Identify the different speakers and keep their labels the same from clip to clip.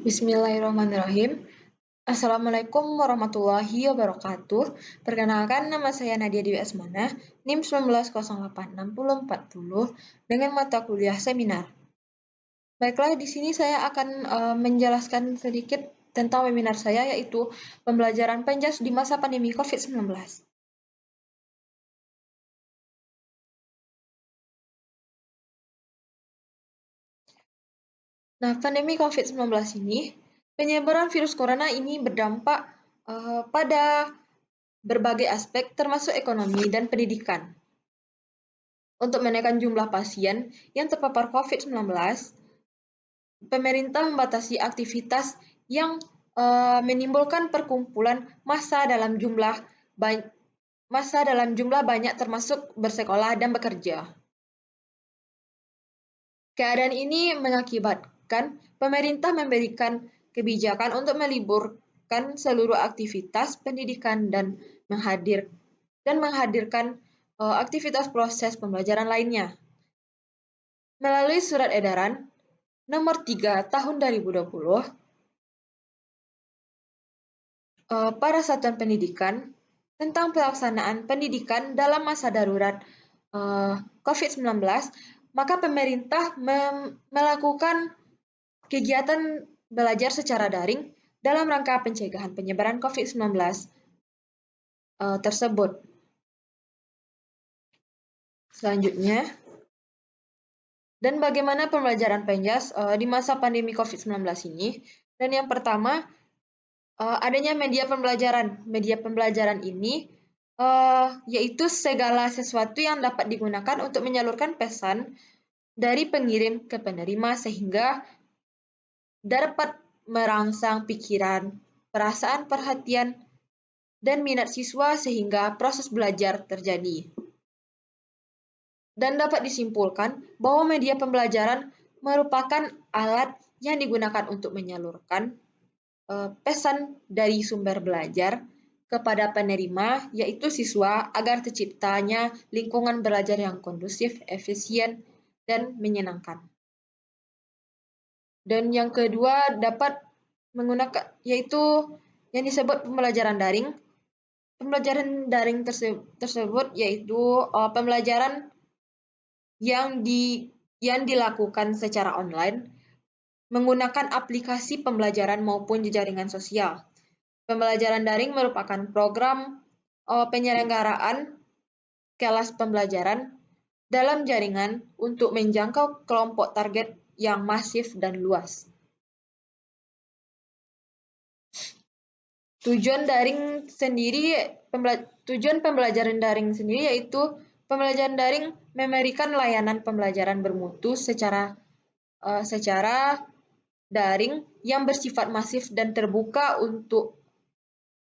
Speaker 1: Bismillahirrahmanirrahim. Assalamualaikum warahmatullahi wabarakatuh. Perkenalkan, nama saya Nadia Dewi Asmana, NIM 19086040 dengan mata kuliah seminar. Baiklah, di sini saya akan menjelaskan sedikit tentang webinar saya, yaitu pembelajaran PENJAS di masa pandemi COVID-19. Nah, pandemi COVID-19 ini, penyebaran virus corona ini berdampak pada berbagai aspek termasuk ekonomi dan pendidikan. Untuk menekan jumlah pasien yang terpapar COVID-19, pemerintah membatasi aktivitas yang menimbulkan perkumpulan massa dalam jumlah banyak termasuk bersekolah dan bekerja. Keadaan ini mengakibatkan pemerintah memberikan kebijakan untuk meliburkan seluruh aktivitas pendidikan dan menghadirkan aktivitas proses pembelajaran lainnya. Melalui Surat Edaran Nomor 3 Tahun 2020, para satuan pendidikan tentang pelaksanaan pendidikan dalam masa darurat COVID-19, maka pemerintah melakukan kegiatan belajar secara daring dalam rangka pencegahan penyebaran COVID-19 tersebut. Selanjutnya, dan bagaimana pembelajaran PENJAS di masa pandemi COVID-19 ini? Dan yang pertama, adanya media pembelajaran. Media pembelajaran ini yaitu segala sesuatu yang dapat digunakan untuk menyalurkan pesan dari pengirim ke penerima sehingga dapat merangsang pikiran, perasaan, perhatian, dan minat siswa sehingga proses belajar terjadi. Dan dapat disimpulkan bahwa media pembelajaran merupakan alat yang digunakan untuk menyalurkan pesan dari sumber belajar kepada penerima, yaitu siswa, agar terciptanya lingkungan belajar yang kondusif, efisien, dan menyenangkan. Dan yang kedua dapat menggunakan, yaitu yang disebut pembelajaran daring. Pembelajaran daring tersebut yaitu pembelajaran yang dilakukan secara online menggunakan aplikasi pembelajaran maupun jaringan sosial. Pembelajaran daring merupakan program penyelenggaraan kelas pembelajaran dalam jaringan untuk menjangkau kelompok target yang masif dan luas. Tujuan pembelajaran daring sendiri yaitu pembelajaran daring memberikan layanan pembelajaran bermutu secara daring yang bersifat masif dan terbuka untuk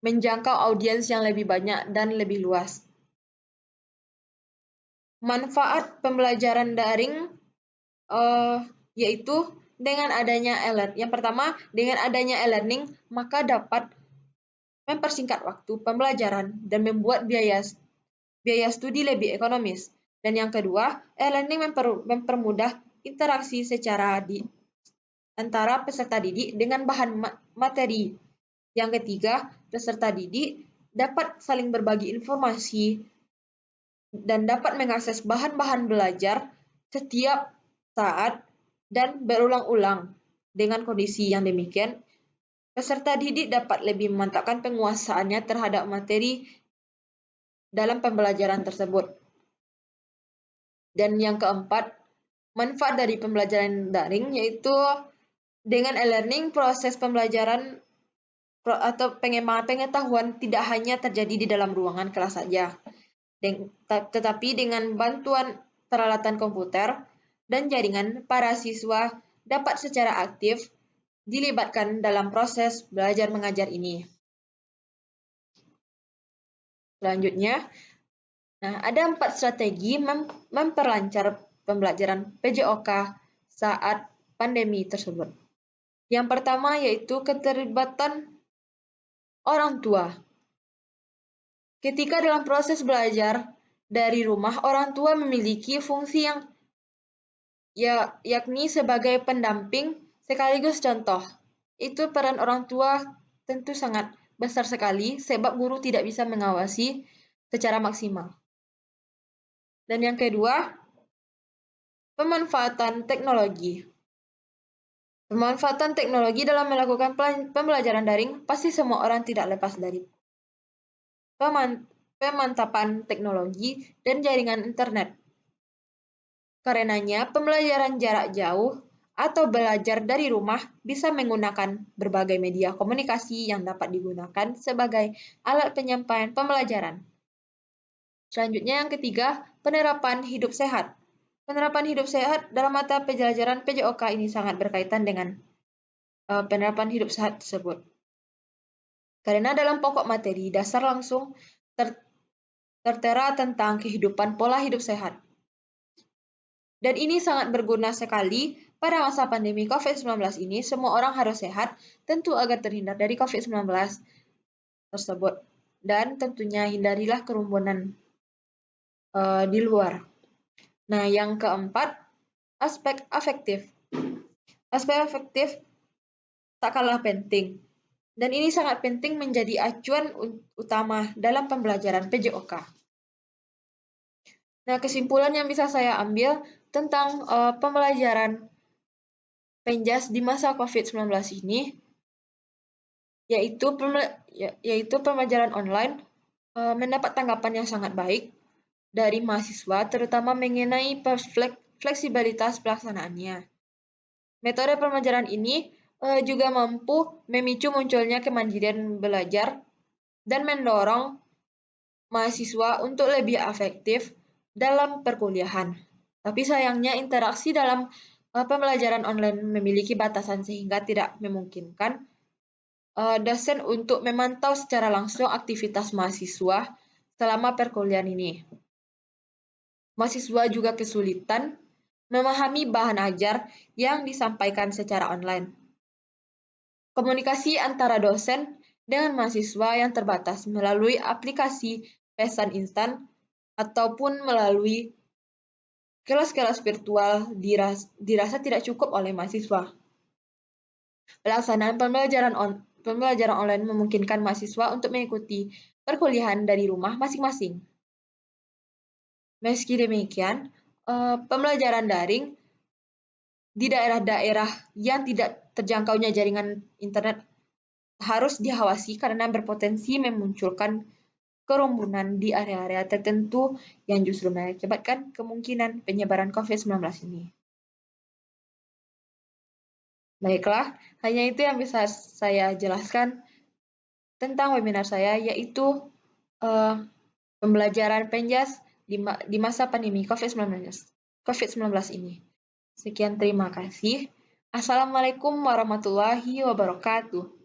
Speaker 1: menjangkau audiens yang lebih banyak dan lebih luas. Manfaat pembelajaran daring yaitu dengan adanya e-learning. Yang pertama, dengan adanya e-learning, maka dapat mempersingkat waktu pembelajaran dan membuat biaya studi lebih ekonomis. Dan yang kedua, e-learning mempermudah interaksi antara peserta didik dengan bahan materi. Yang ketiga, peserta didik dapat saling berbagi informasi dan dapat mengakses bahan-bahan belajar setiap saat dan berulang-ulang. Dengan kondisi yang demikian, peserta didik dapat lebih memantapkan penguasaannya terhadap materi dalam pembelajaran tersebut. Dan yang keempat, manfaat dari pembelajaran daring yaitu dengan e-learning proses pembelajaran atau pengembangan pengetahuan tidak hanya terjadi di dalam ruangan kelas saja, tetapi dengan bantuan peralatan komputer dan jaringan, para siswa dapat secara aktif dilibatkan dalam proses belajar mengajar ini. Selanjutnya, ada 4 strategi memperlancar pembelajaran PJOK saat pandemi tersebut. Yang pertama yaitu keterlibatan orang tua. Ketika dalam proses belajar dari rumah, orang tua memiliki fungsi yang yakni sebagai pendamping sekaligus contoh. itu peran orang tua tentu sangat besar sekali sebab guru tidak bisa mengawasi secara maksimal. Dan yang kedua, pemanfaatan teknologi. Pemanfaatan teknologi dalam melakukan pembelajaran daring pasti semua orang tidak lepas dari pemantapan teknologi dan jaringan internet. Karenanya, pembelajaran jarak jauh atau belajar dari rumah bisa menggunakan berbagai media komunikasi yang dapat digunakan sebagai alat penyampaian pembelajaran. Selanjutnya yang ketiga, penerapan hidup sehat. Penerapan hidup sehat dalam mata pelajaran PJOK ini sangat berkaitan dengan penerapan hidup sehat tersebut. Karena dalam pokok materi dasar langsung tertera tentang kehidupan pola hidup sehat. Dan ini sangat berguna sekali pada masa pandemi COVID-19 ini. Semua orang harus sehat, tentu agar terhindar dari COVID-19 tersebut. Dan tentunya hindarilah kerumunan di luar. Nah, yang keempat, aspek afektif. Aspek afektif tak kalah penting. Dan ini sangat penting menjadi acuan utama dalam pembelajaran PJOK. Nah, kesimpulan yang bisa saya ambil tentang pembelajaran Penjas di masa COVID-19 ini, yaitu pembelajaran online mendapat tanggapan yang sangat baik dari mahasiswa, terutama mengenai fleksibilitas pelaksanaannya. Metode pembelajaran ini juga mampu memicu munculnya kemandirian belajar dan mendorong mahasiswa untuk lebih efektif dalam perkuliahan. Tapi sayangnya interaksi dalam pembelajaran online memiliki batasan sehingga tidak memungkinkan dosen untuk memantau secara langsung aktivitas mahasiswa selama perkuliahan ini. Mahasiswa juga kesulitan memahami bahan ajar yang disampaikan secara online. Komunikasi antara dosen dengan mahasiswa yang terbatas melalui aplikasi pesan instan ataupun melalui kelas-kelas virtual dirasa tidak cukup oleh mahasiswa. Pelaksanaan pembelajaran online memungkinkan mahasiswa untuk mengikuti perkuliahan dari rumah masing-masing. Meski demikian, pembelajaran daring di daerah-daerah yang tidak terjangkaunya jaringan internet harus diawasi karena berpotensi memunculkan kerumunan di area-area tertentu yang justru mengakibatkan kemungkinan penyebaran COVID-19 ini. Baiklah, hanya itu yang bisa saya jelaskan tentang webinar saya, yaitu pembelajaran Penjas di masa pandemi COVID-19 ini. Sekian, terima kasih. Assalamualaikum warahmatullahi wabarakatuh.